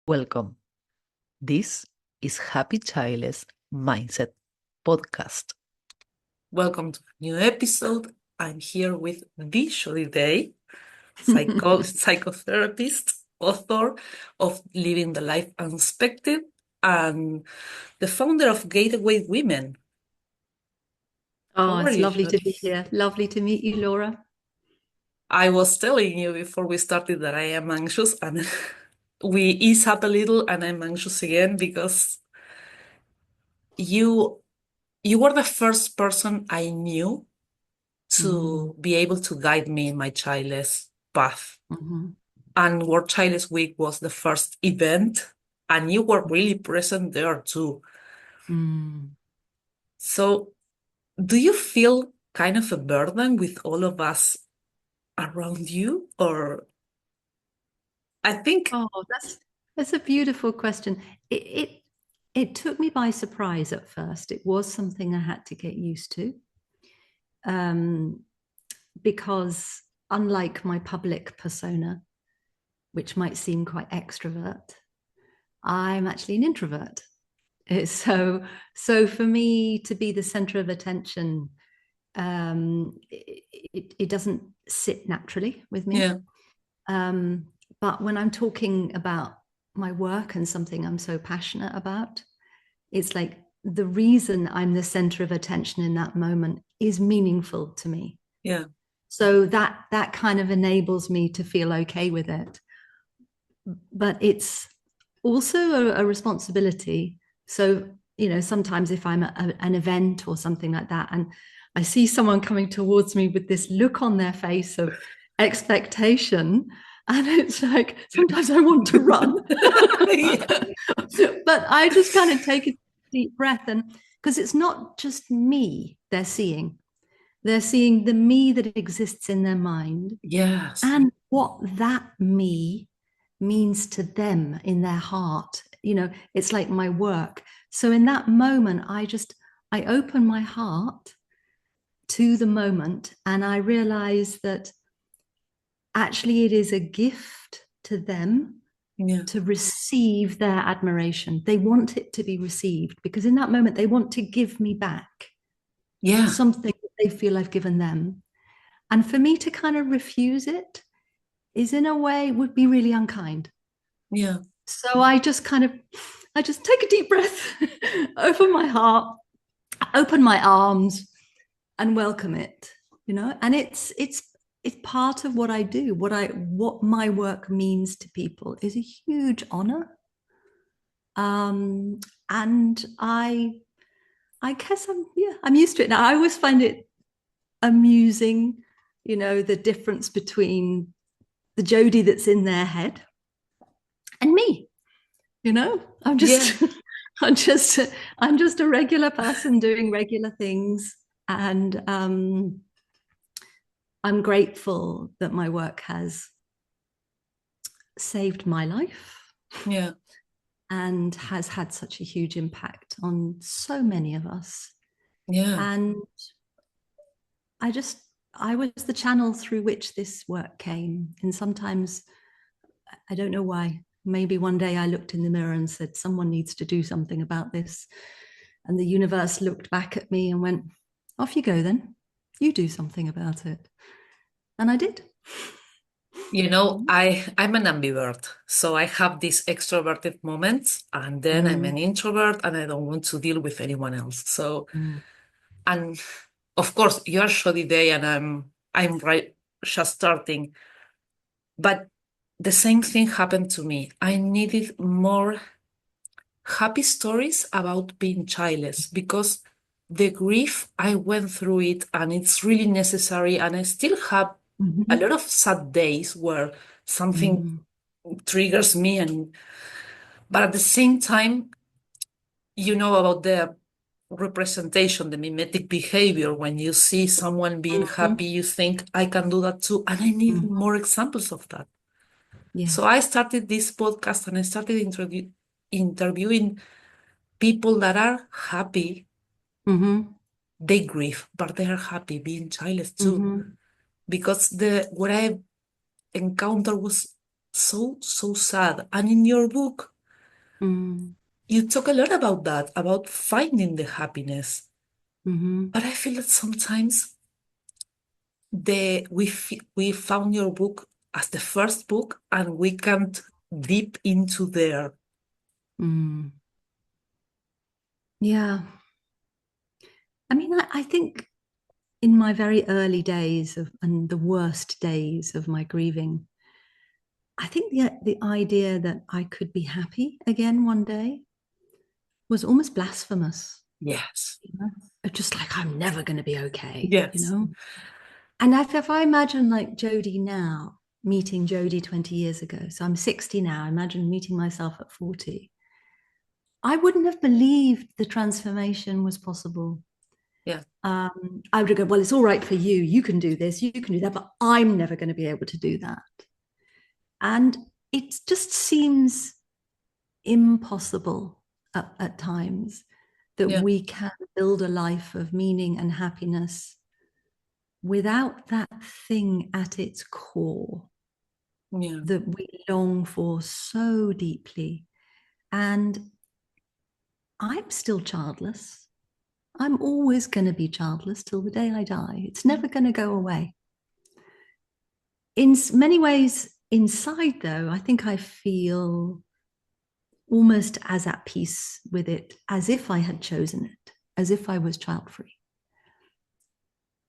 Welcome. This is Happy Childless Mindset Podcast. Welcome to a new episode. I'm here with the Jody, psychotherapist, author of Living the Life Unexpected, and the founder of Gateway Women. Oh, it's lovely to be here. Lovely to meet you, Laura. I was telling you before we started that I am anxious, and we ease up a little, and I'm anxious again because you were the first person I knew to be able to guide me in my childless path. And World Childless Week was the first event, and you were really present there too. So do you feel kind of a burden with all of us around you? Or I think... Oh, that's a beautiful question. It took me by surprise at first. It was something I had to get used to. Because unlike my public persona, which might seem quite extrovert, I'm actually an introvert. So for me to be the center of attention, it doesn't sit naturally with me. Yeah. But when I'm talking about my work and something I'm so passionate about, it's like the reason I'm the center of attention in that moment is meaningful to me. Yeah. So that kind of enables me to feel okay with it. But it's also a responsibility. So, sometimes if I'm at an event or something like that, and I see someone coming towards me with this look on their face of expectation, and it's like, sometimes I want to run. But I just kind of take a deep breath, and because it's not just me they're seeing the me that exists in their mind. Yes. And what that me means to them in their heart. It's like my work. So in that moment, I open my heart to the moment, and I realize that actually it is a gift to them to receive their admiration. They want it to be received because in that moment, they want to give me back something that they feel I've given them. And for me to kind of refuse it is, in a way, would be really unkind. Yeah. So I just take a deep breath, open my heart, open my arms, and welcome it. And it's part of what I do. What my work means to people is a huge honor. And I guess I'm used to it now. I always find it amusing, the difference between the Jody that's in their head and me. I'm just I'm just a regular person doing regular things, and I'm grateful that my work has saved my life. Yeah. And has had such a huge impact on so many of us. Yeah. And I was the channel through which this work came. And sometimes, I don't know why, maybe one day I looked in the mirror and said, someone needs to do something about this. And the universe looked back at me and went, off you go then. You do something about it. And I did. I'm an ambivert, so I have these extroverted moments, and then I'm an introvert, and I don't want to deal with anyone else. So, and of course, you're Shoddy Day, and I'm right, just starting. But the same thing happened to me. I needed more happy stories about being childless because the grief, I went through it, and it's really necessary, and I still have a lot of sad days where something triggers me, but at the same time, about the representation, the mimetic behavior. When you see someone being happy, you think, I can do that too, and I need more examples of that. So I started this podcast, and I started interviewing people that are happy. They grieve, but they are happy being childless too. Because what I encountered was so sad. And in your book, You talk a lot about that, about finding the happiness. Mm-hmm. But I feel that sometimes we found your book as the first book and we can't deep into there. Yeah. I mean, I think in my very early days and the worst days of my grieving, I think the idea that I could be happy again one day was almost blasphemous. Yes. You know? Just like, I'm never going to be okay. Yes. You know? And if I imagine like Jody now, meeting Jody 20 years ago, so I'm 60 now, imagine meeting myself at 40. I wouldn't have believed the transformation was possible. Yeah. I would go, well, it's all right for you. You can do this, you can do that, but I'm never going to be able to do that. And it just seems impossible at times that we can build a life of meaning and happiness without that thing at its core that we long for so deeply. And I'm still childless. I'm always going to be childless till the day I die. It's never going to go away. In many ways, inside, though, I think I feel almost as at peace with it as if I had chosen it, as if I was child-free.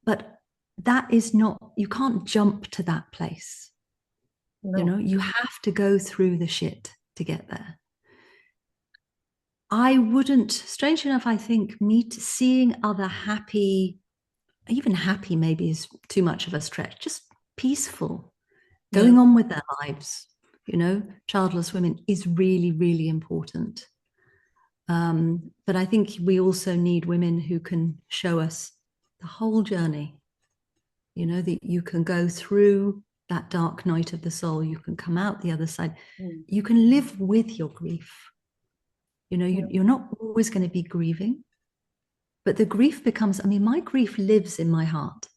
But that is not, you can't jump to that place. No. You know, you have to go through the shit to get there. I wouldn't, strange enough, I think, seeing other happy, even happy maybe is too much of a stretch, just peaceful, going on with their lives, you know, childless women is really, really important. But I think we also need women who can show us the whole journey, you know, that you can go through that dark night of the soul, you can come out the other side, you can live with your grief. You know, you're not always going to be grieving, but the grief becomes, I mean, my grief lives in my heart.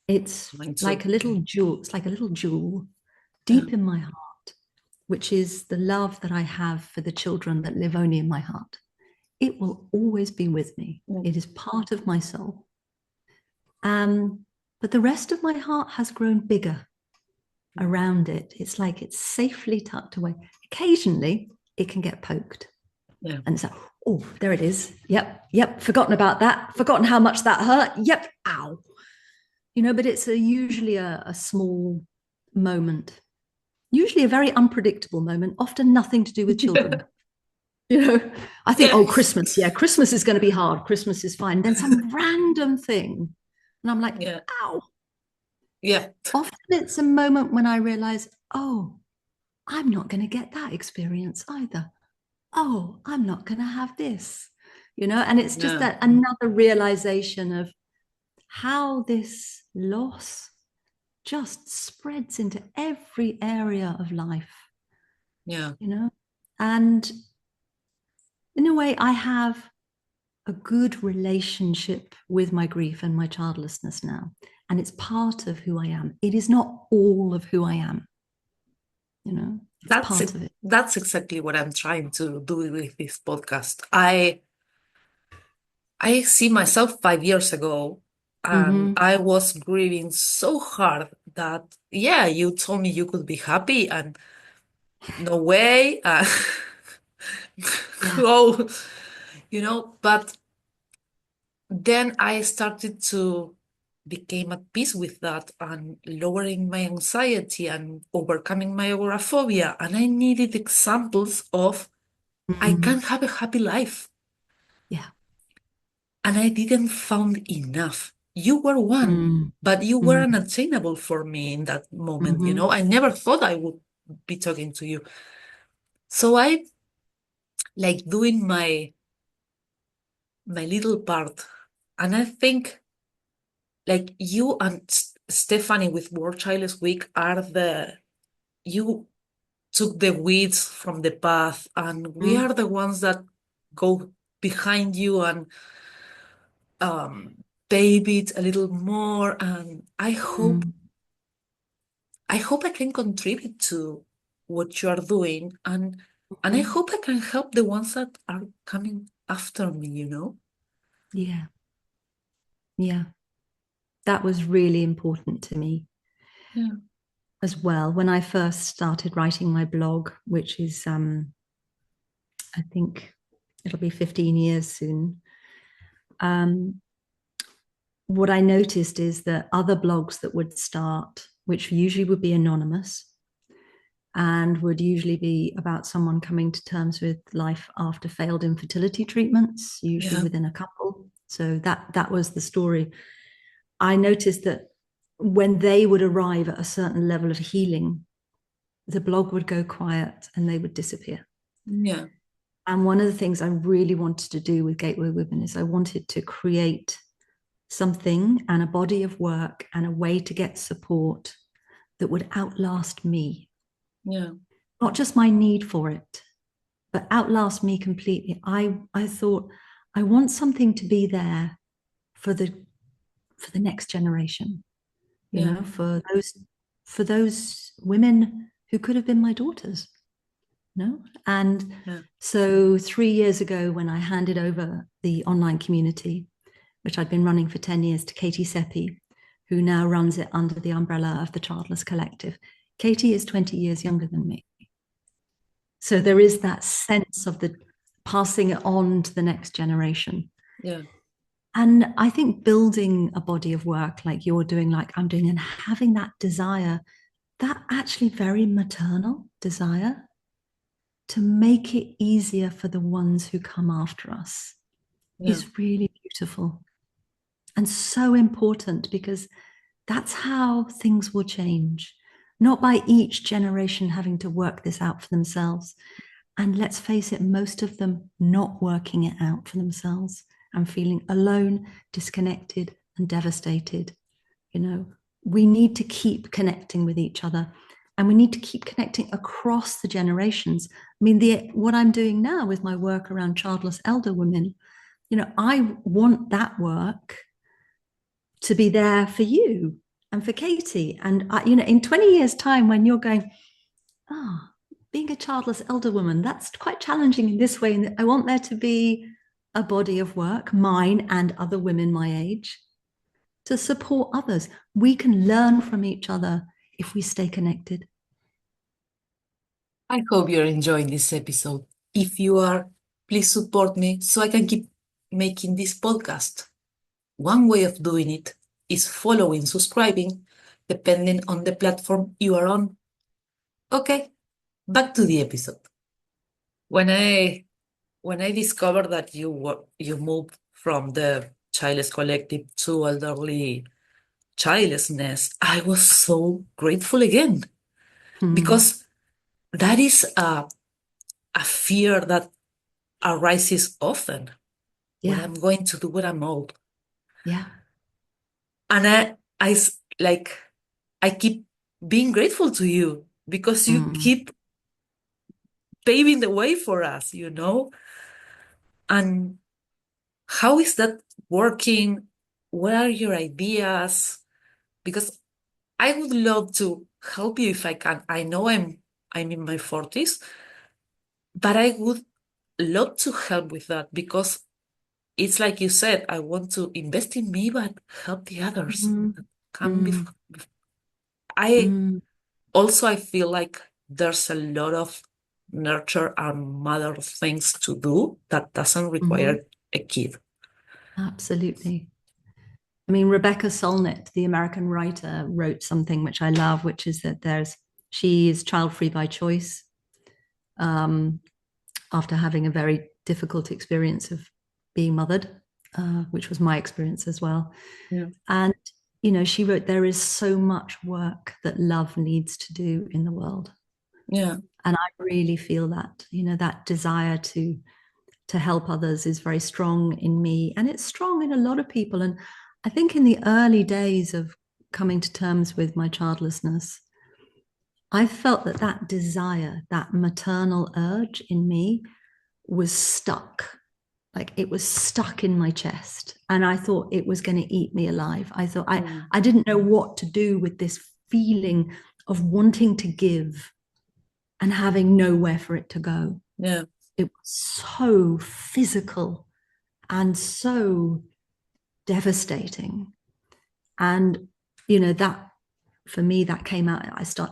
It's like a little jewel. It's like a little jewel deep in my heart, which is the love that I have for the children that live only in my heart. It will always be with me. It is part of my soul. But the rest of my heart has grown bigger around it. It's like it's safely tucked away. Occasionally, it can get poked. Yeah. And it's like, oh, there it is. Yep. Forgotten about that. Forgotten how much that hurt. Yep. Ow. You know, but it's usually a small moment, usually a very unpredictable moment, often nothing to do with children. You know, I think, oh, Christmas. Yeah, Christmas is going to be hard. Christmas is fine. Then some random thing. And I'm like, ow. Yeah. Often it's a moment when I realize, oh, I'm not going to get that experience either. Oh, I'm not going to have this, you know, and it's just that another realization of how this loss just spreads into every area of life. Yeah. You know, and in a way, I have a good relationship with my grief and my childlessness now, and it's part of who I am. It is not all of who I am, you know. That's part of it. That's exactly what I'm trying to do with this podcast. I see myself 5 years ago, and I was grieving so hard that, you told me you could be happy, and no way. Go, you know, but then I started to became at peace with that and lowering my anxiety and overcoming my agoraphobia. And I needed examples of I can have a happy life. Yeah. And I didn't find enough. You were one, but you were unattainable for me in that moment, you know. I never thought I would be talking to you. So I like doing my little part. And I think like you and Stephanie with World Childless Week you took the weeds from the path, and we are the ones that go behind you and pave it a little more. And I hope I can contribute to what you are doing. And And I hope I can help the ones that are coming after me, you know? Yeah. Yeah. That was really important to me. Yeah. As well. When I first started writing my blog, which is, I think it'll be 15 years soon, what I noticed is that other blogs that would start, which usually would be anonymous and would usually be about someone coming to terms with life after failed infertility treatments, usually within a couple. So that was the story. I noticed that when they would arrive at a certain level of healing, the blog would go quiet and they would disappear. Yeah. And one of the things I really wanted to do with Gateway Women is I wanted to create something and a body of work and a way to get support that would outlast me. Yeah. Not just my need for it, but outlast me completely. I thought I want something to be there for the next generation, you know, for those women who could have been my daughters. No. And so 3 years ago, when I handed over the online community, which I'd been running for 10 years, to Katie Seppi, who now runs it under the umbrella of the Childless Collective. Katie is 20 years younger than me. So there is that sense of the passing it on to the next generation. Yeah. And I think building a body of work like you're doing, like I'm doing, and having that desire, that actually very maternal desire to make it easier for the ones who come after us is really beautiful and so important, because that's how things will change, not by each generation having to work this out for themselves. And let's face it, most of them not working it out for themselves and feeling alone, disconnected, and devastated. You know, we need to keep connecting with each other, and we need to keep connecting across the generations. I mean, what I'm doing now with my work around childless elder women, you know, I want that work to be there for you and for Katie. And, you know, in 20 years' time, when you're going, being a childless elder woman, that's quite challenging in this way. And I want there to be a body of work, mine and other women my age, to support others. We can learn from each other if we stay connected. I hope you're enjoying this episode. If you are, please support me so I can keep making this podcast. One way of doing it is following, subscribing, depending on the platform you are on. Okay, back to the episode. When I discovered that you moved from the Childless Collective to elderly childlessness, I was so grateful again, because that is a fear that arises often. What I'm going to do when I'm old. Yeah. And I keep being grateful to you, because you keep paving the way for us, you know? And how is that working? What are your ideas? Because I would love to help you if I can. I know I'm in my 40s, but I would love to help with that, because it's like you said, I want to invest in me, but help the others that come before. I feel like there's a lot of nurture and mother things to do that doesn't require a kid. Absolutely. I mean, Rebecca Solnit, the American writer, wrote something which I love, which is that she is child-free by choice, after having a very difficult experience of being mothered, which was my experience as well. Yeah. And, you know, she wrote, there is so much work that love needs to do in the world. Yeah. And I really feel that, you know, that desire to help others is very strong in me, and it's strong in a lot of people. And I think in the early days of coming to terms with my childlessness, I felt that desire, that maternal urge in me was stuck. Like it was stuck in my chest, and I thought it was going to eat me alive. I thought I didn't know what to do with this feeling of wanting to give and having nowhere for it to go. Yeah. It was so physical and so devastating. And, you know, that for me, that came out,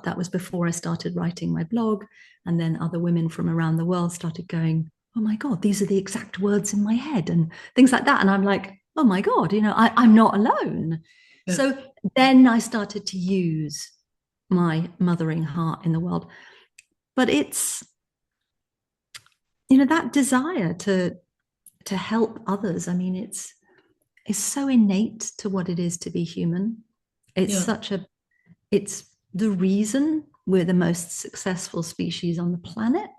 that was before I started writing my blog. And then other women from around the world started going, oh my God, these are the exact words in my head and things like that. And I'm like, oh my God, you know, I'm not alone. Yeah. So then I started to use my mothering heart in the world. But it's, you know, that desire to help others. I mean, it's so innate to what it is to be human. It's it's the reason we're the most successful species on the planet,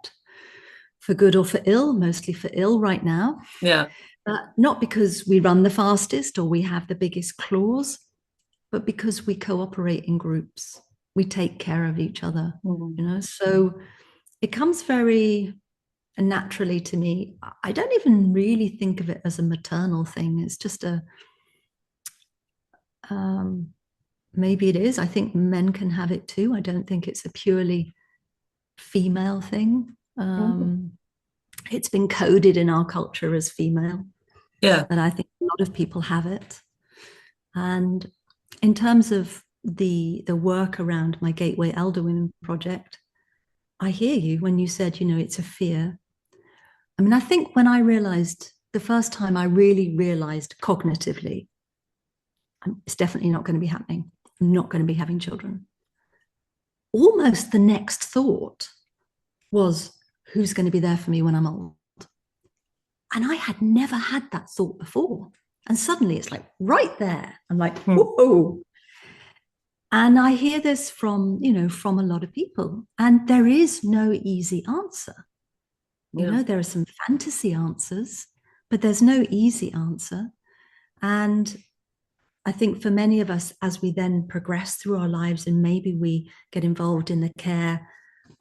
for good or for ill, mostly for ill right now. Yeah. Not because we run the fastest or we have the biggest claws, but because we cooperate in groups. We take care of each other, you know? So it comes very naturally to me. I don't even really think of it as a maternal thing. It's just maybe it is. I think men can have it too. I don't think it's a purely female thing. It's been coded in our culture as female. Yeah. But I think a lot of people have it. And in terms of the work around my Gateway Elder Women project, I hear you when you said, you know, it's a fear. I mean, I think when I realized, the first time I really realized cognitively, it's definitely not going to be happening. I'm not going to be having children. Almost the next thought was, who's going to be there for me when I'm old? And I had never had that thought before. And suddenly it's like right there. I'm like, whoa. And I hear this from, you know, from a lot of people. And there is no easy answer. You know, there are some fantasy answers, but there's no easy answer. And I think for many of us, as we then progress through our lives and maybe we get involved in the care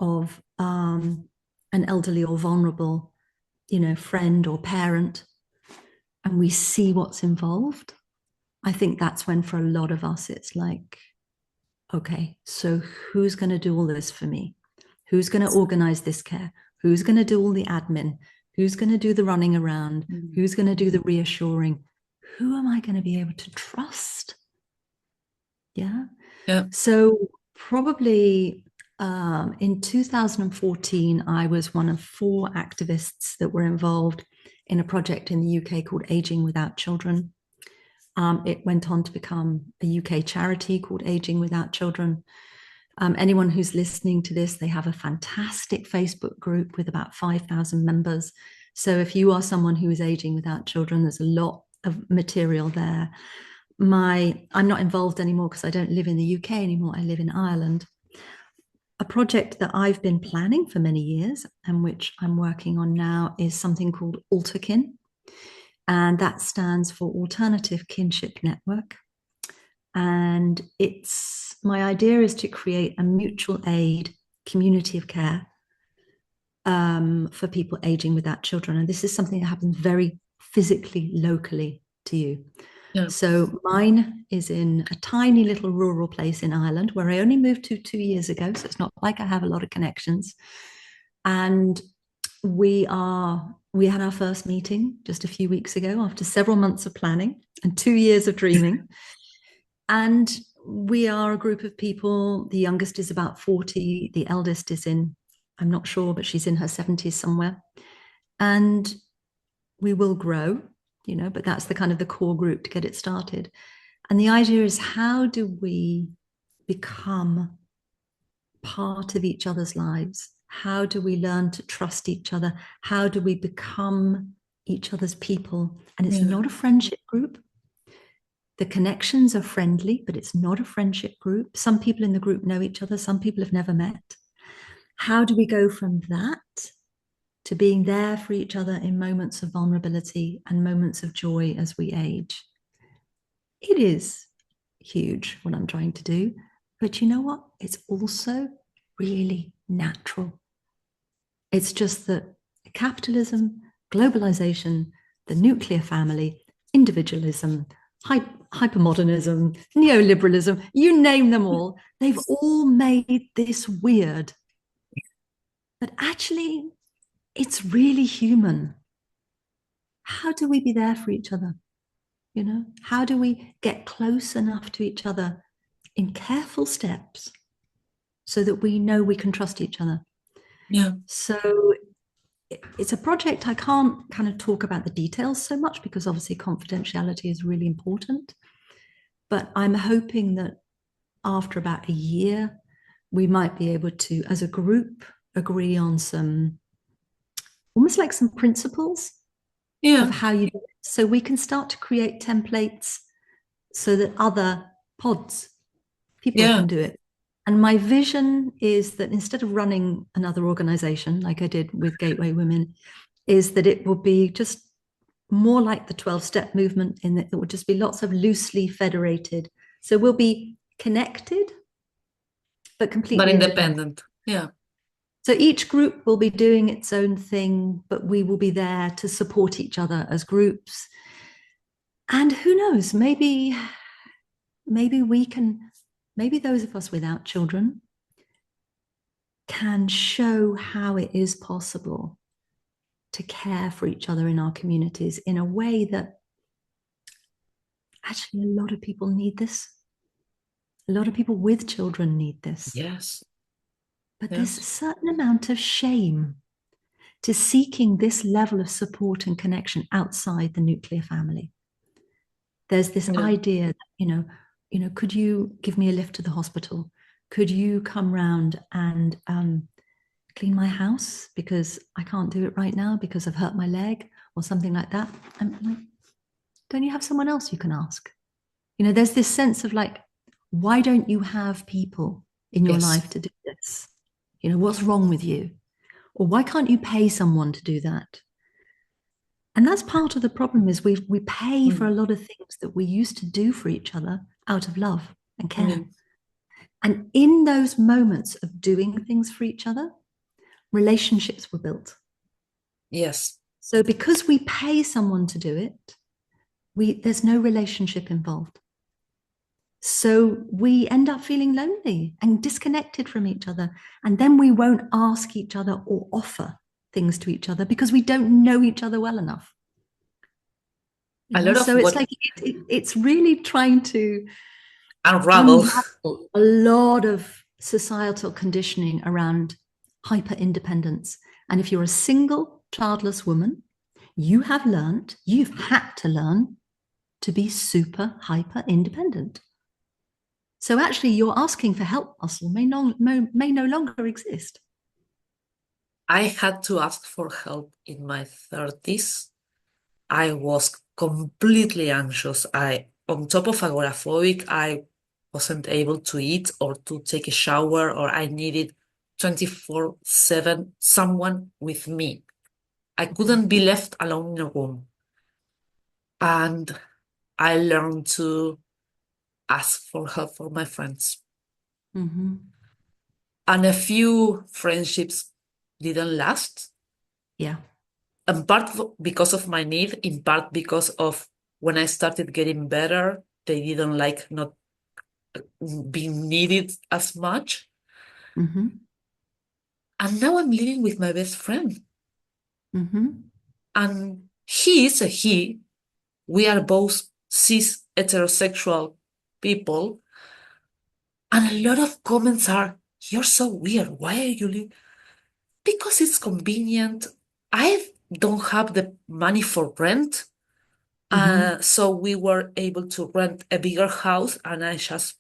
of an elderly or vulnerable, you know, friend or parent, and we see what's involved, I think that's when for a lot of us, it's like, okay, so who's going to do all this for me? Who's going to organize this care? Who's going to do all the admin? Who's going to do the running around? Who's going to do the reassuring? Who am I going to be able to trust? Yeah. So probably in 2014, I was one of 4 activists that were involved in a project in the UK called Aging Without Children. It went on to become a UK charity called Aging Without Children. Anyone who's listening to this, they have a fantastic Facebook group with about 5,000 members. So if you are someone who is aging without children, there's a lot of material there. I'm not involved anymore because I don't live in the UK anymore. I live in Ireland. A project that I've been planning for many years and which I'm working on now is something called AlterKin. And that stands for Alternative Kinship Network. And my idea is to create a mutual aid community of care for people aging without children. And this is something that happens very physically, locally to you. Yeah. So mine is in a tiny little rural place in Ireland where I only moved to 2 years ago. So it's not like I have a lot of connections. And we had our first meeting just a few weeks ago after several months of planning and 2 years of dreaming. And we are a group of people. The youngest is about 40. The eldest is I'm not sure, but she's in her 70s somewhere. And we will grow, you know, but that's the kind of the core group to get it started. And the idea is, how do we become part of each other's lives? How do we learn to trust each other? How do we become each other's people? And it's not a friendship group. The connections are friendly, but it's not a friendship group. Some people in the group know each other. Some people have never met. How do we go from that to being there for each other in moments of vulnerability and moments of joy as we age? It is huge what I'm trying to do, but you know what? It's also really natural. It's just that capitalism, globalization, the nuclear family, individualism, hypermodernism, neoliberalism, you name them all, they've all made this weird. But actually, it's really human. How do we be there for each other? You know, how do we get close enough to each other in careful steps so that we know we can trust each other? Yeah. So it's a project I can't kind of talk about the details so much because obviously confidentiality is really important. But I'm hoping that after about a year, we might be able to, as a group, agree on some, almost like some principles of how you do it. So we can start to create templates so that other people can do it. And my vision is that instead of running another organization like I did with Gateway Women, is that it will be just more like the 12-step movement, in that it will just be lots of loosely federated. So we'll be connected, but completely independent. Yeah. So each group will be doing its own thing, but we will be there to support each other as groups. And who knows, maybe we can, maybe those of us without children can show how it is possible to care for each other in our communities in a way that actually a lot of people need this. A lot of people with children need this. Yes. But there's a certain amount of shame to seeking this level of support and connection outside the nuclear family. There's this idea that, you know, could you give me a lift to the hospital? Could you come round and clean my house because I can't do it right now because I've hurt my leg or something like that? I'm like, don't you have someone else you can ask? You know, there's this sense of like, why don't you have people in your life to do this? You know, what's wrong with you? Or why can't you pay someone to do that? And that's part of the problem, is we pay for a lot of things that we used to do for each other out of love and care. And in those moments of doing things for each other, relationships were built. Yes. So because we pay someone to do it, there's no relationship involved. So we end up feeling lonely and disconnected from each other. And then we won't ask each other or offer things to each other because we don't know each other well enough. So it's like it's really trying to unravel a lot of societal conditioning around hyper independence. And if you're a single childless woman, you've had to learn to be super hyper independent. So actually your asking for help muscle may no longer exist. I had to ask for help in my 30s. I was completely anxious. On top of agoraphobic, I wasn't able to eat or to take a shower, or I needed 24/7 someone with me. I couldn't be left alone in a room. And I learned to ask for help from my friends. Mm-hmm. And a few friendships didn't last. Yeah. In part because of my need, in part because of when I started getting better, they didn't like not being needed as much. Mm-hmm. And now I'm living with my best friend. Mm-hmm. And he is a he. We are both cis heterosexual people. And a lot of comments are, "You're so weird. Why are you living?" Because it's convenient. I don't have the money for rent. So we were able to rent a bigger house and I just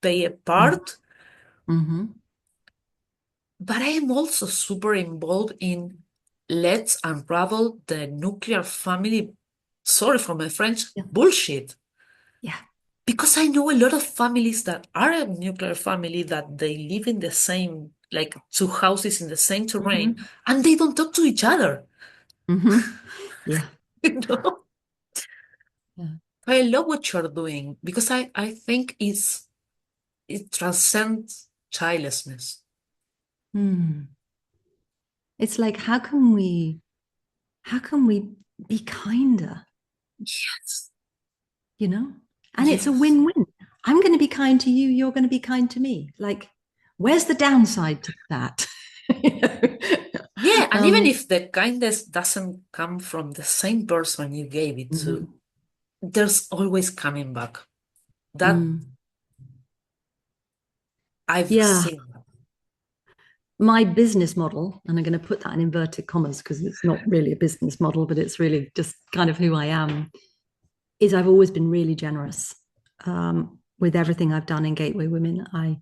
pay a part. Mm-hmm. But I am also super involved in let's unravel the nuclear family, sorry for my French, bullshit. Yeah. Because I know a lot of families that are a nuclear family that they live in the same, like two houses in the same terrain, and they don't talk to each other. Mm-hmm. Yeah. You know? Yeah. I love what you're doing because I think it transcends childlessness. It's like, how can we be kinder? Yes. You know? And it's a win-win. I'm going to be kind to you, you're going to be kind to me. Like, where's the downside to that? You know? Yeah, and even if the kindness doesn't come from the same person you gave it to, there's always coming back. That I've seen that. My business model, and I'm going to put that in inverted commas because it's not really a business model, but it's really just kind of who I am, is I've always been really generous with everything I've done in Gateway Women. I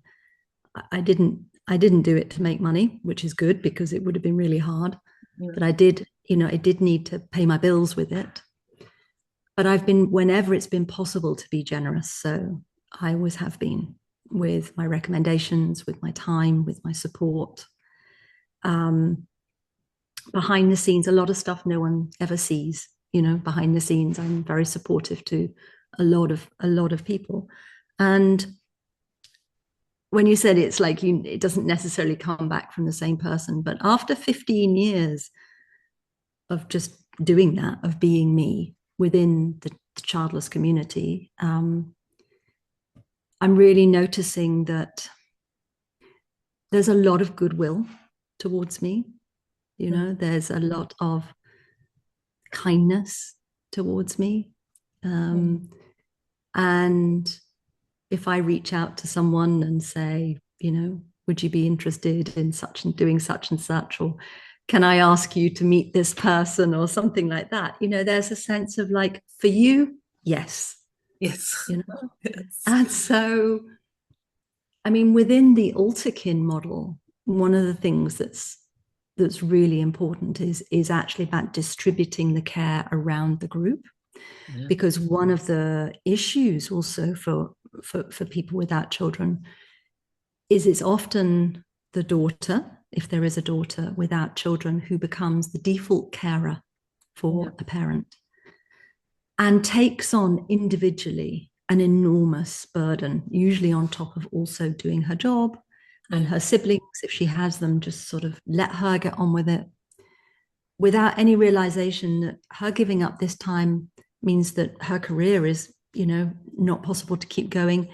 didn't do it to make money, which is good because it would have been really hard. But I did need to pay my bills with it. But I've been, whenever it's been possible, to be generous. So I always have been, with my recommendations, with my time, with my support. Behind the scenes, a lot of stuff no one ever sees. Behind the scenes, I'm very supportive to a lot of people. And when you said it's like it doesn't necessarily come back from the same person, but after 15 years of just doing that, of being me within the childless community, I'm really noticing that there's a lot of goodwill towards me. There's a lot of kindness towards me. And if I reach out to someone and say, would you be interested in doing such and such, or can I ask you to meet this person or something like that? There's a sense of like, for you, yes. Yes. Yes. And so, I mean, within the AlterKin model, one of the things that's really important is actually about distributing the care around the group. Yeah. Because one of the issues also for people without children is it's often the daughter, if there is a daughter without children, who becomes the default carer for a parent and takes on individually an enormous burden, usually on top of also doing her job, and her siblings, if she has them, just sort of let her get on with it without any realization that her giving up this time means that her career is, not possible to keep going.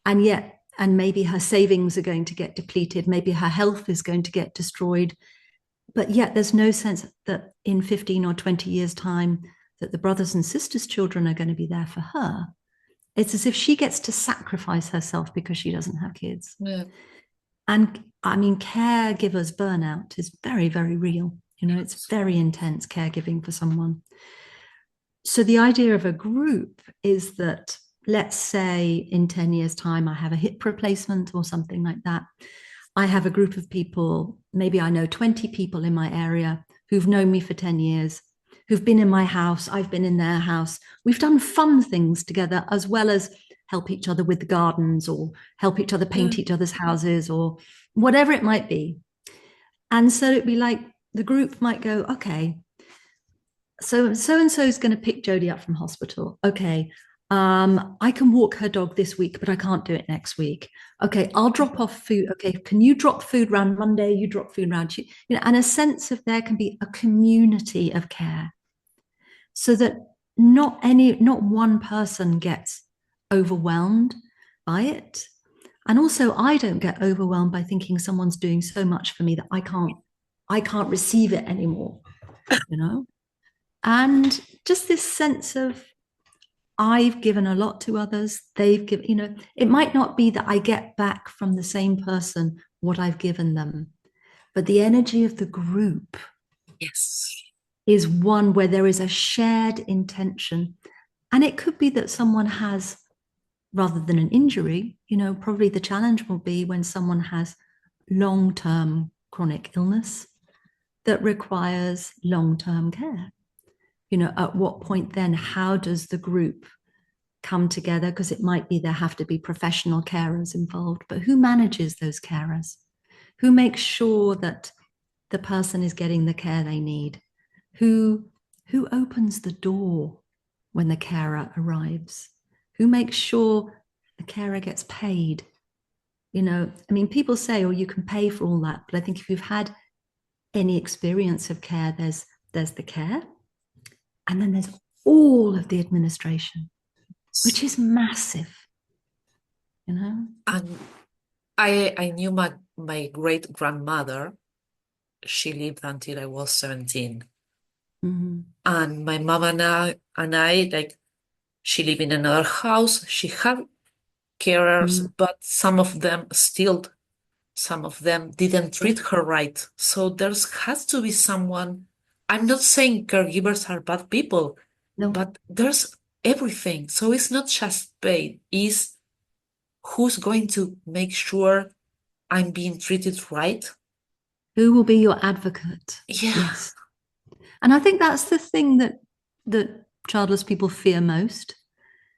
And maybe her savings are going to get depleted. Maybe her health is going to get destroyed. But yet there's no sense that in 15 or 20 years' time that the brothers and sisters' children are going to be there for her. It's as if she gets to sacrifice herself because she doesn't have kids. Yeah. And I mean, caregivers' burnout is very, very real. It's very intense caregiving for someone. So the idea of a group is that, let's say in 10 years' time, I have a hip replacement or something like that. I have a group of people, maybe I know 20 people in my area who've known me for 10 years, who've been in my house, I've been in their house. We've done fun things together, as well as help each other with the gardens or help each other paint each other's houses or whatever it might be. And so it'd be like the group might go, okay, so and so is going to pick Jody up from hospital. Okay, I can walk her dog this week, but I can't do it next week. Okay, I'll drop off food. Okay, can you drop food around Monday? You drop food around, and a sense of there can be a community of care, so that not one person gets overwhelmed by it. And also I don't get overwhelmed by thinking someone's doing so much for me that I can't receive it anymore, And just this sense of, I've given a lot to others, they've given, it might not be that I get back from the same person what I've given them, but the energy of the group, yes, is one where there is a shared intention. And it could be that someone has, rather than an injury, probably the challenge will be when someone has long-term chronic illness that requires long-term care. At what point then, how does the group come together? Because it might be there have to be professional carers involved, but who manages those carers? Who makes sure that the person is getting the care they need? Who opens the door when the carer arrives? Who makes sure the carer gets paid? I mean, people say, oh, you can pay for all that, but I think if you've had any experience of care, there's the care, and then there's all of the administration, which is massive, And I knew my great grandmother she lived until I was 17. Mm-hmm. And my mom and I, like, she lived in another house. She had carers, but some of them didn't treat her right. So there has to be someone. I'm not saying caregivers are bad people, No. but there's everything. So it's not just pain, it's who's going to make sure I'm being treated right. Who will be your advocate? Yeah. Yes. And I think that's the thing that childless people fear most.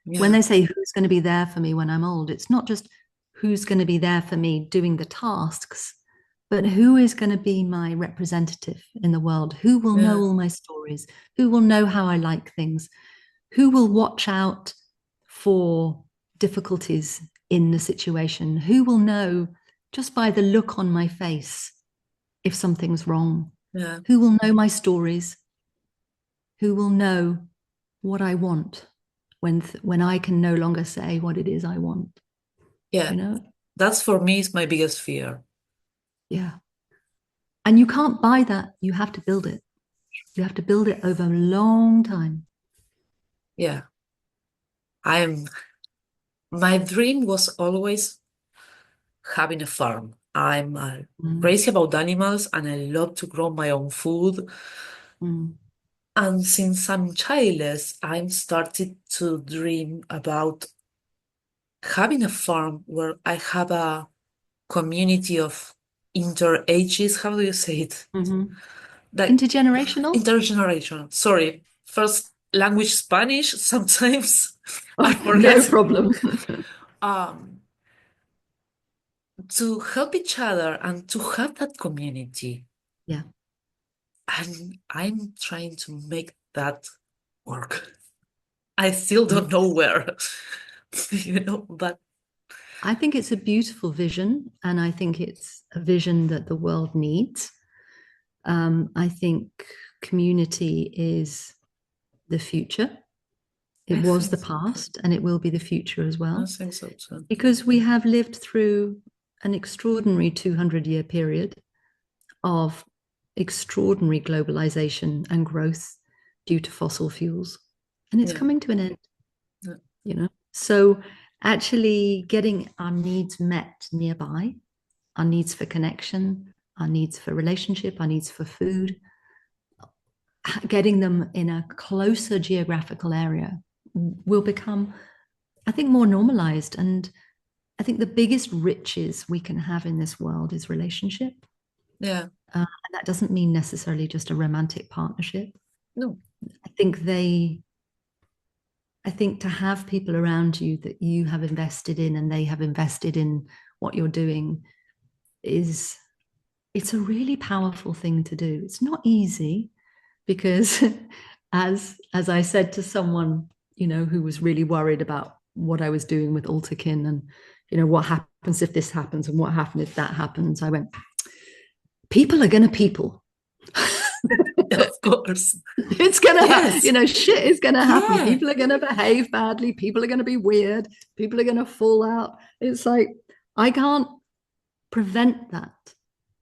Yeah. When they say, who's going to be there for me when I'm old? It's not just who's going to be there for me doing the tasks, but who is going to be my representative in the world? Who will know all my stories? Who will know how I like things? Who will watch out for difficulties in the situation? Who will know just by the look on my face if something's wrong? Yeah. Who will know my stories? Who will know what I want when I can no longer say what it is I want? Yeah. You know? That's for me is my biggest fear. Yeah. And you can't buy that. You have to build it. You have to build it over a long time. Yeah. My dream was always having a farm. I'm crazy about animals and I love to grow my own food. And since I'm childless, I'm started to dream about having a farm where I have a community of interages. How do you say it? Like Intergenerational? Intergenerational. Sorry. First language Spanish. Sometimes I Oh, forget. no problem. To help each other and to have that community. Yeah. And I'm trying to make that work. I still don't know where, but I think it's a beautiful vision, and I think it's a vision that the world needs. I think community is the future. It was the past, and it will be the future as well. I think so too. Because we have lived through an extraordinary 200-year period of extraordinary globalization and growth due to fossil fuels, and it's coming to an end. So actually getting our needs met nearby, our needs for connection, our needs for relationship, our needs for food, getting them in a closer geographical area will become, I think, more normalized. And I think the biggest riches we can have in this world is relationship. Yeah. And that doesn't mean necessarily just a romantic partnership. No. I think to have people around you that you have invested in and they have invested in what you're doing it's a really powerful thing to do. It's not easy because as I said to someone, who was really worried about what I was doing with AlterKin and, what happens if this happens and what happens if that happens, I went, people are going to people. Of course. It's going to, shit is going to happen. Yeah. People are going to behave badly. People are going to be weird. People are going to fall out. It's like, I can't prevent that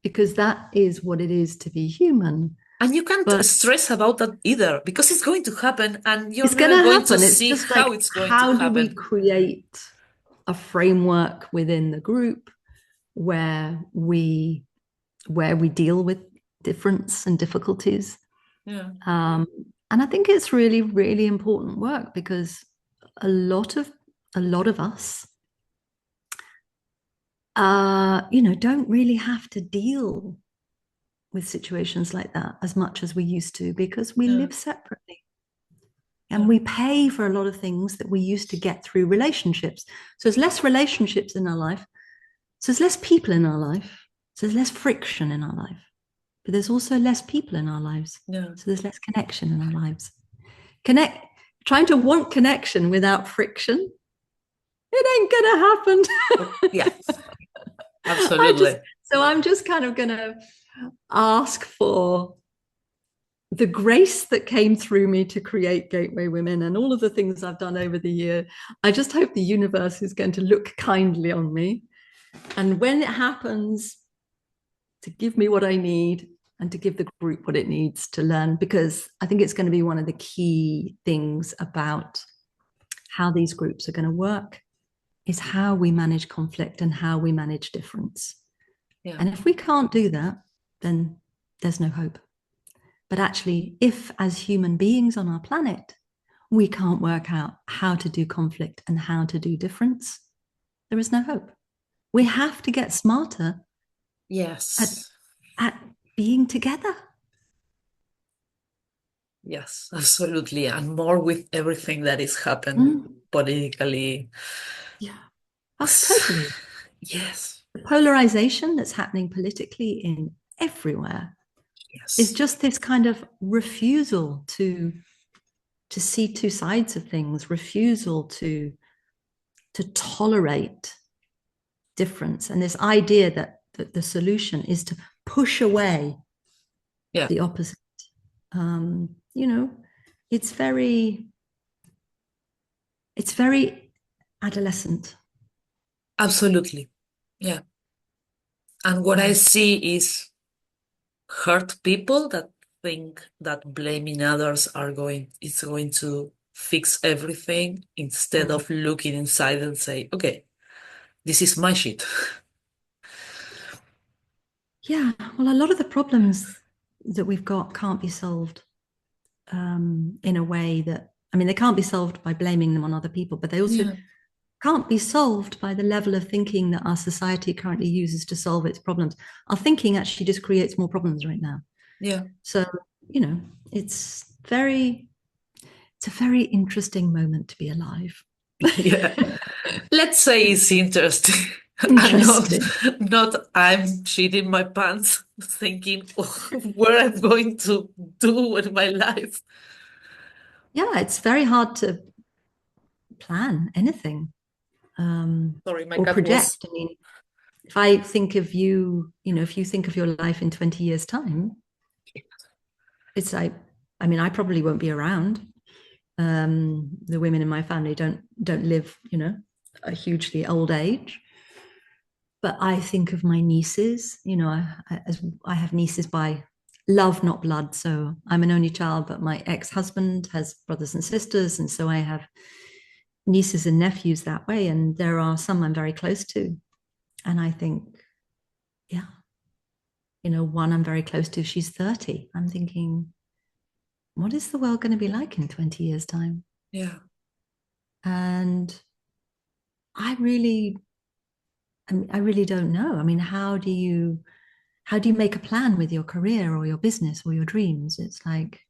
because that is what it is to be human. And you can't stress about that either because it's going to happen and you're never going to see how it's going to happen. How do we create a framework within the group where we deal with difference and difficulties? Yeah. And I think it's really, really important work because a lot of us, don't really have to deal with situations like that as much as we used to because we live separately. And we pay for a lot of things that we used to get through relationships. So there's less relationships in our life. So there's less people in our life. So there's less friction in our life. But there's also less people in our lives. Yeah. So there's less connection in our lives. Trying to want connection without friction, it ain't gonna happen. Yeah, absolutely. I'm just kind of gonna ask for the grace that came through me to create Gateway Women and all of the things I've done over the year. I just hope the universe is going to look kindly on me. And when it happens, to give me what I need and to give the group what it needs to learn, because I think it's going to be one of the key things about how these groups are going to work is how we manage conflict and how we manage difference. Yeah. And if we can't do that, then there's no hope. But actually, if as human beings on our planet, we can't work out how to do conflict and how to do difference, there is no hope. We have to get smarter Yes. at being together. Yes, absolutely. And more with everything that is happening politically. Yeah. Oh, totally. Yes. The polarization that's happening politically in everywhere is just this kind of refusal to see two sides of things, refusal to tolerate difference, and this idea that the solution is to push away the opposite. It's very adolescent. Absolutely. Yeah. And what I see is hurt people that think that blaming others is going to fix everything, instead of looking inside and say, okay, this is my shit. Yeah, well, a lot of the problems that we've got can't be solved in a way that, I mean, they can't be solved by blaming them on other people, but they also can't be solved by the level of thinking that our society currently uses to solve its problems. Our thinking actually just creates more problems right now. Yeah. So, it's a very interesting moment to be alive. Yeah. Let's say it's interesting. Interesting. And not I'm shitting my pants thinking where I'm going to do with my life. Yeah, it's very hard to plan anything. Sorry, my or cat project. was... I mean, if I think of you, if you think of your life in 20 years' time, it's like, I mean, I probably won't be around. The women in my family don't live, a hugely old age. But I think of my nieces, I have nieces by love, not blood. So I'm an only child, but my ex-husband has brothers and sisters. And so I have nieces and nephews that way. And there are some I'm very close to. And I think, yeah, one I'm very close to, she's 30. I'm thinking, what is the world going to be like in 20 years' time? Yeah. And I really don't know. I mean, how do you make a plan with your career or your business or your dreams? It's like,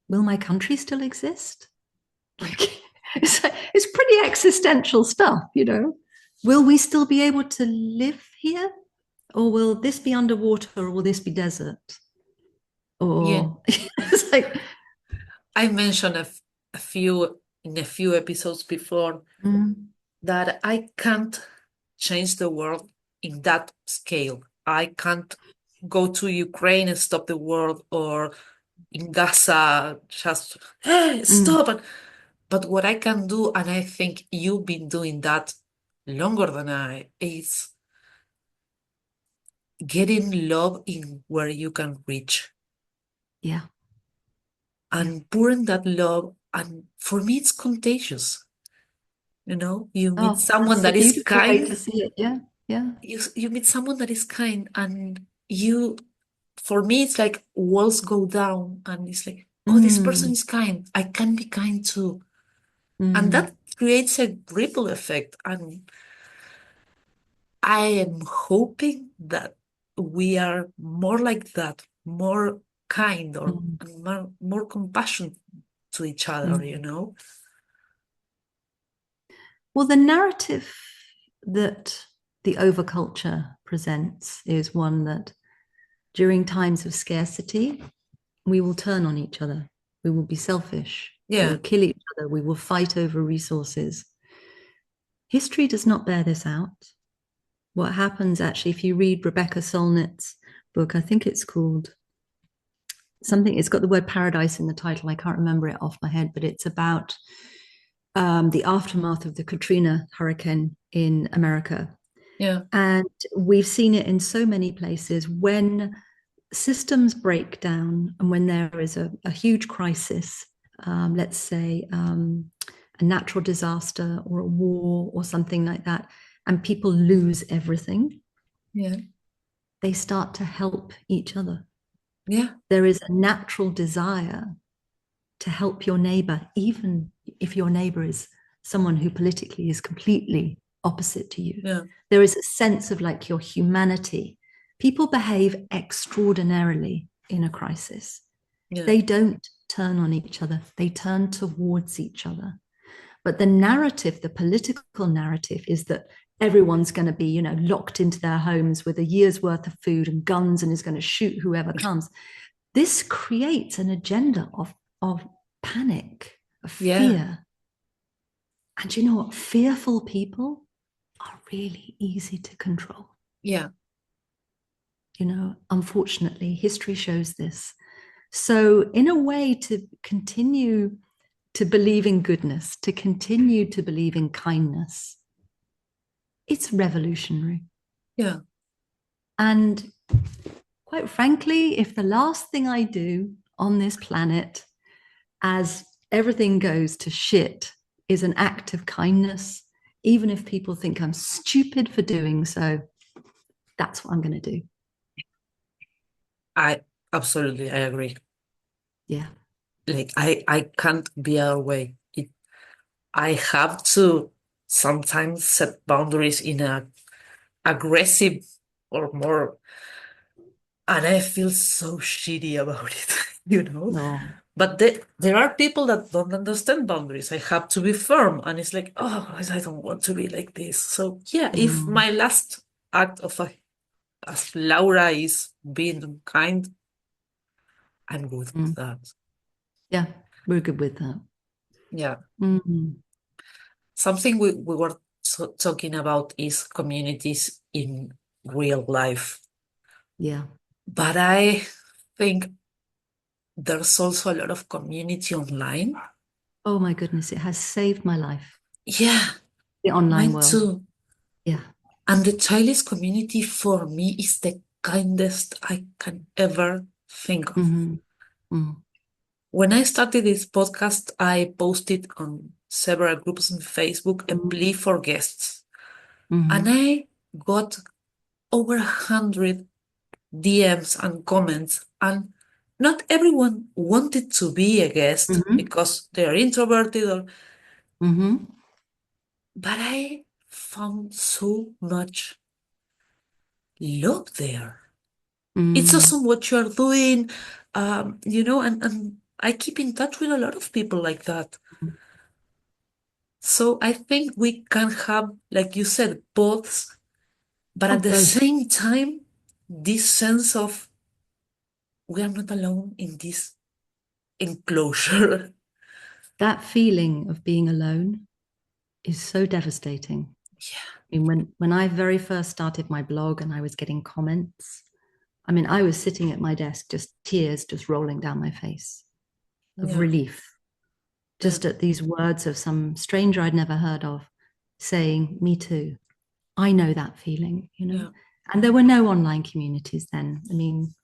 will my country still exist? Like, it's pretty existential stuff, Will we still be able to live here? Or will this be underwater, or will this be desert? Or it's like, I mentioned a few episodes before that I can't change the world in that scale. I can't go to Ukraine and stop the world, or in Gaza just stop. But what I can do, and I think you've been doing that longer than I, is getting love in where you can reach. Yeah. And pouring that love, and for me it's contagious. You meet someone that is kind. Way to see it. Yeah. Yeah. You meet someone that is kind, and for me it's like walls go down, and it's like, oh, this person is kind, I can be kind too. And that creates a ripple effect. And I am hoping that we are more like that, more kind, or more compassionate to each other, Well, the narrative that the overculture presents is one that during times of scarcity, we will turn on each other. We will be selfish. Yeah. We will kill each other. We will fight over resources. History does not bear this out. What happens, actually, if you read Rebecca Solnit's book, I think it's called something, it's got the word paradise in the title. I can't remember it off my head, but it's about the aftermath of the Katrina hurricane in America. Yeah. And we've seen it in so many places. When systems break down, and when there is a huge crisis, let's say a natural disaster or a war or something like that, and people lose everything, they start to help each other. There is a natural desire to help your neighbor, even if your neighbor is someone who politically is completely opposite to you. There is a sense of like your humanity. People behave extraordinarily in a crisis. They don't turn on each other. They turn towards each other. But the narrative, the political narrative, is that everyone's going to be, you know, locked into their homes with a year's worth of food and guns and is going to shoot whoever comes. This creates an agenda of panic, of fear. And you know what? Fearful people are really easy to control. You know, unfortunately, history shows this. So in a way, to continue to believe in goodness, to continue to believe in kindness, it's revolutionary. And quite frankly, if the last thing I do on this planet, as everything goes to shit, is an act of kindness, even if people think I'm stupid for doing so, that's what I'm going to do. I agree. Like I can't be away. I have to sometimes set boundaries in a aggressive or more, and I feel so shitty about it, you know. But there are people that don't understand boundaries. I have to be firm, and it's like, oh, I don't want to be like this. So if my last act as Laura is being kind, I'm good with that. Yeah, we're good with that. Something we were talking about is communities in real life. But I think there's also a lot of community online. Oh my goodness, it has saved my life. The online world. Too. And the Childless community for me is the kindest I can ever think of. When I started this podcast, I posted on several groups on Facebook a plea for guests. And I got over 100 DMs and comments, and not everyone wanted to be a guest because they're introverted but I found so much love there. It's awesome what you're doing, you know, and I keep in touch with a lot of people like that. So I think we can have, like you said, both, but at the same time, this sense of we are not alone in this enclosure. That feeling of being alone is so devastating. I mean, when I very first started my blog and I was getting comments, I mean, I was sitting at my desk, just tears just rolling down my face of relief, just at these words of some stranger I'd never heard of saying, me too. I know that feeling, you know. And there were no online communities then. I mean,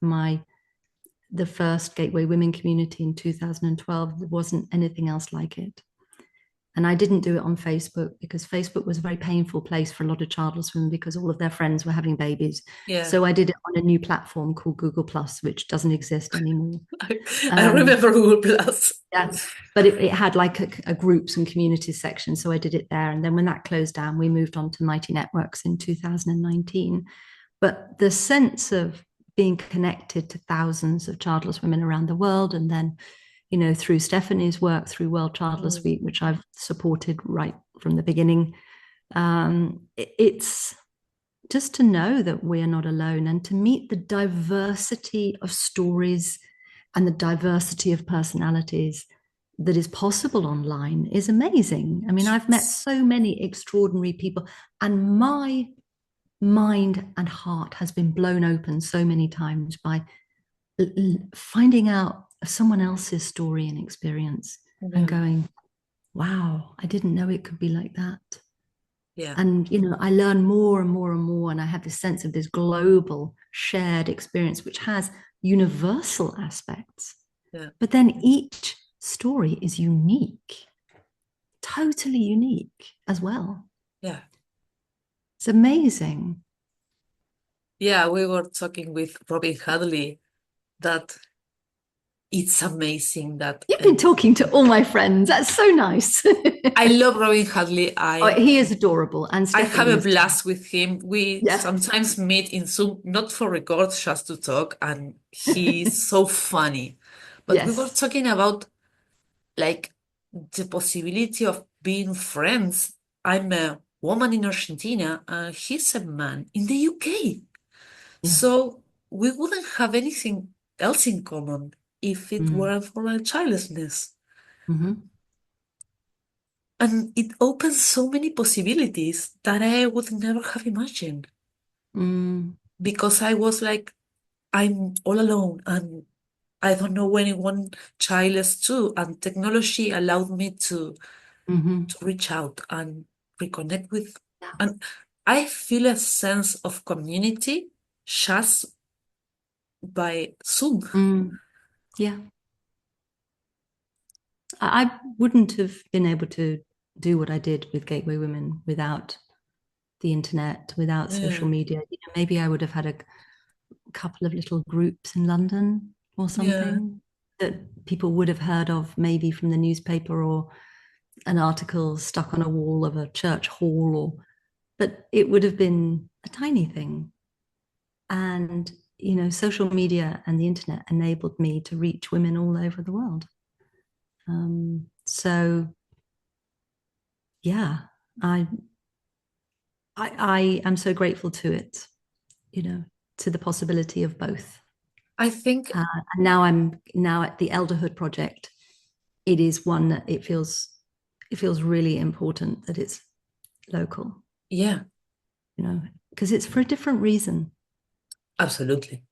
the first Gateway Women community in 2012, there wasn't anything else like it. And I didn't do it on Facebook because Facebook was a very painful place for a lot of childless women because all of their friends were having babies. So I did it on a new platform called Google Plus, which doesn't exist anymore. I remember Google Plus. But it had like a groups and communities section. So I did it there. And then when that closed down, we moved on to Mighty Networks in 2019. But the sense of being connected to thousands of childless women around the world, and then, you know, through Stephanie's work, through World Childless Week, which I've supported right from the beginning, it's just to know that we're not alone and to meet the diversity of stories and the diversity of personalities that is possible online is amazing. I mean, I've met so many extraordinary people, and my mind and heart has been blown open so many times by finding out someone else's story and experience and going, wow, I didn't know it could be like that. And, you know, I learn more and more and more, and I have this sense of this global shared experience, which has universal aspects. Yeah. But then each story is unique, totally unique as well. Yeah. It's amazing. Yeah, we were talking with Robin Hadley that it's amazing that You've been talking to all my friends. That's so nice. I love Robin Hadley. He is adorable. And I have a Stephanie is blast with him. We Yeah. sometimes meet in Zoom, not for records, just to talk, and he's so funny. But we were Yes. talking about like the possibility of being friends. I'm a woman in Argentina, and he's a man in the UK. Yeah. So we wouldn't have anything else in common if it weren't for our childlessness. Mhm. And it opens so many possibilities that I would never have imagined. Mm. Because I was like, I'm all alone and I don't know anyone childless too. And technology allowed me to Mhm. reach out and reconnect with. Yeah. And I feel a sense of community just by Zoom. Mm. Yeah. I wouldn't have been able to do what I did with Gateway Women without the internet, without social media. You know, maybe I would have had a couple of little groups in London or something that people would have heard of, maybe from the newspaper or an article stuck on a wall of a church hall, or but it would have been a tiny thing. And you know, social media and the internet enabled me to reach women all over the world. So yeah, I am so grateful to it, you know, to the possibility of both. I think And now I'm now at the Elderhood Project. It is one that it feels really important that it's local. Yeah, you know, because it's for a different reason. absolutely.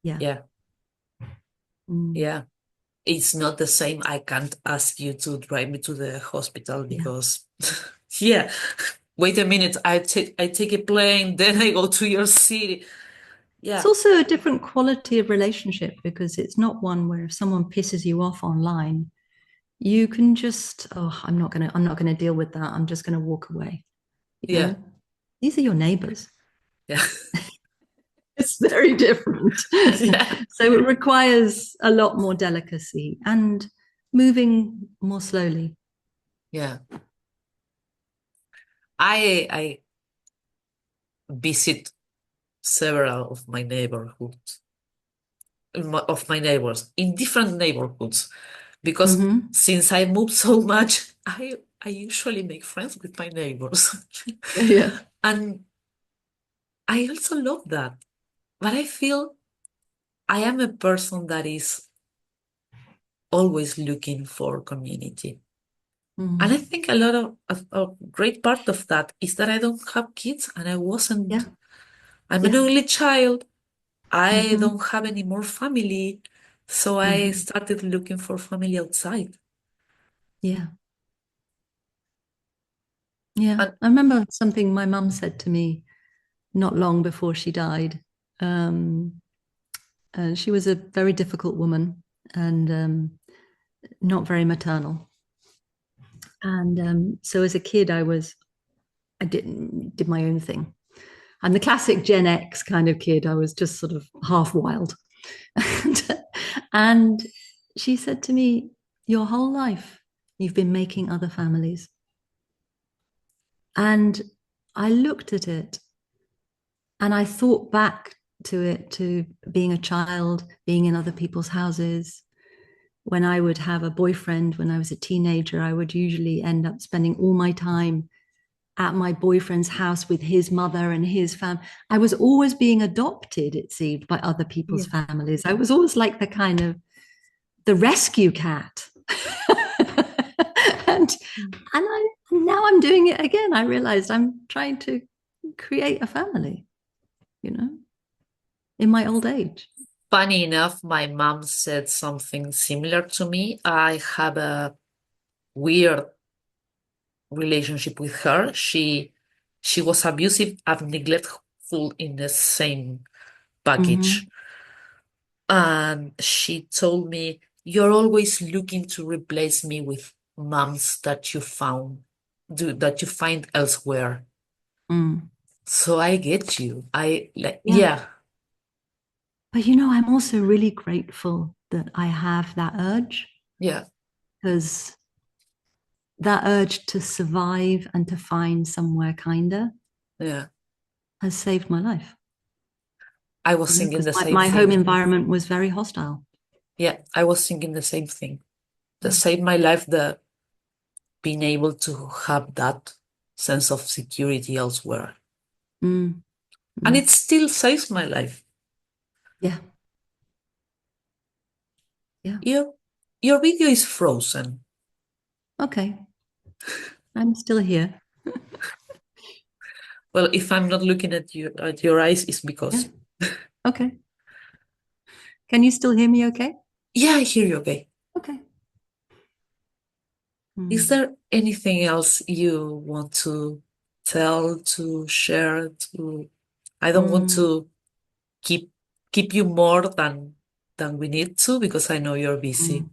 Yeah. Yeah. Yeah. It's not the same. I can't ask you to drive me to the hospital because, yeah, wait a minute. I take a plane, then I go to your city. Yeah. It's also a different quality of relationship because it's not one where if someone pisses you off online, you can just, I'm not gonna deal with that. I'm just gonna walk away. You know? These are your neighbors. Yeah. It's very different. Yeah. So it requires a lot more delicacy and moving more slowly. Yeah. I visit several of my neighborhoods, of my neighbors in different neighborhoods, because since I moved so much, I usually make friends with my neighbors. Yeah. And I also love that. But I feel I am a person that is always looking for community. And I think a lot of a great part of that is that I don't have kids and I wasn't. Yeah. I'm an only child. I Mhm. don't have any more family. So I started looking for family outside. Yeah. Yeah. And I remember something my mum said to me not long before she died. She was a very difficult woman and not very maternal. And so as a kid, I did my own thing. I'm the classic Gen X kind of kid. I was just sort of half wild. And she said to me, your whole life, you've been making other families. And I looked at it and I thought back to it, to being a child, being in other people's houses. When I would have a boyfriend when I was a teenager, I would usually end up spending all my time at my boyfriend's house with his mother and his family. I was always being adopted, it seemed, by other people's families. I was always like the kind of the rescue cat. and now I'm doing it again. I realized I'm trying to create a family, you know, in my old age. funny enough, my mom said something similar to me. I have a weird relationship with her. She was abusive and neglectful in the same package. And she told me, you're always looking to replace me with moms that you find elsewhere. So I get you. Yeah. But I'm also really grateful that I have that urge. Yeah. Because that urge to survive and to find somewhere kinder has saved my life. I was thinking the same my thing. home environment was very hostile. Yeah, I was thinking the same thing. That saved my life, the being able to have that sense of security elsewhere. And it still saves my life. Yeah. Yeah. Your video is frozen. Okay. I'm still here. Well, if I'm not looking at your eyes, it's because. Yeah. Okay. Can you still hear me okay? Yeah, I hear you okay. Okay. Is there anything else you want to tell, to share, to... I don't want to keep you more than we need to, because I know you're busy.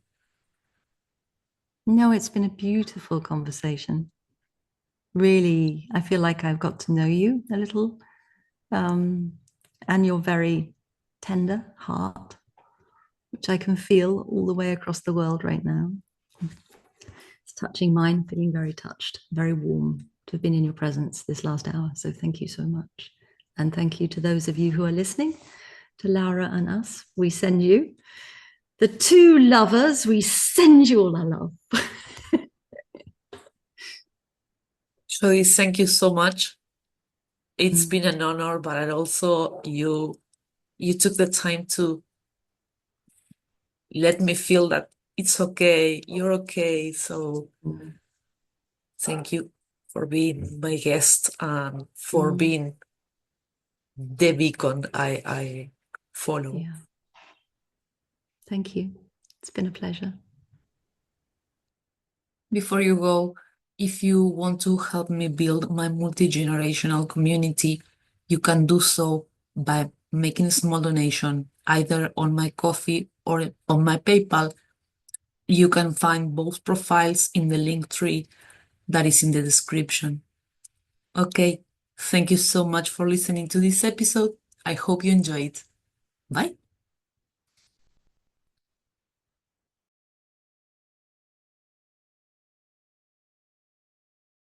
No, it's been a beautiful conversation. Really, I feel like I've got to know you a little, and your very tender heart, which I can feel all the way across the world right now. It's touching mine, feeling very touched, very warm to have been in your presence this last hour. So thank you so much. And thank you to those of you who are listening, to Laura and us. We send you, the two lovers, we send you all our love. Jody, thank you so much. It's been an honor, but also you took the time to let me feel that it's okay, you're okay. So thank you for being my guest and for being the beacon I follow. Yeah. Thank you. It's been a pleasure. Before you go, if you want to help me build my multi-generational community, you can do so by making a small donation, either on my Ko-fi or on my PayPal. You can find both profiles in the link tree that is in the description. Okay, thank you so much for listening to this episode. I hope you enjoyed. Bye.